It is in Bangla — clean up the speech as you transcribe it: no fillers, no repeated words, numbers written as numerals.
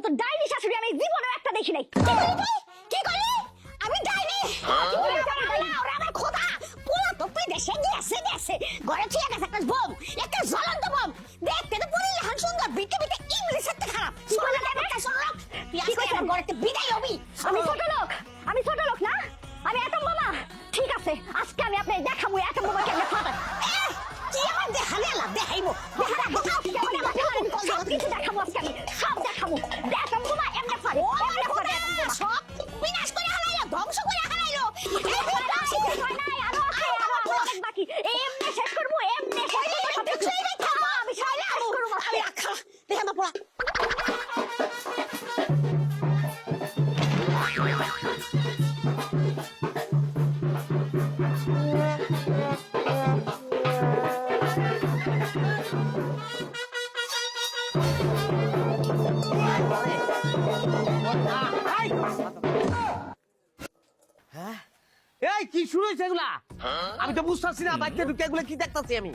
মতো ডাইনি শাশুড়ি আমি জীবনেও একটা দেখি নাই। কি করলি? আমি ডাইনি? ওরে আমার খোদা, পুরো তো বিদেশে গেছে ঘরে থিয়ে গেছে একটা বোম, একটা জ্বলন্ত বোম। দেখতে তো পুরো লাহান সুন্দর, বিটে ইংলিশের তে খারাপ। শুনলে একটা শুনলাম তুই আজকে আমার ঘরেতে বিদায় হবি। আমি ছোট লোক না, আমি এটম বোমা। ঠিক আছে, আজকে আমি আপনাকে দেখাবো এটম বোমা কেমনে ফাটায়। কি আমার দেখালে লাভ দেখাইবো, সব কিছু দেখাবো আজকে, আমি সব দেখাবো। এটম বোমা এমনে ফাটে, সব বিনাশ করে হারাইলো, ধ্বংস করে হারাইলো। আরো আছে অনেক বাকি, এমনে শেষ করবো, এমনে শেষ করবো। আমি শেষ করবো, আমি রাখা দেখে না পড়া। এই কি শুরু হয়েছে এগুলা? আমি তো বুঝতে পারছি না বাইকটা ঢুকে এগুলা কি দেখতাছি আমি।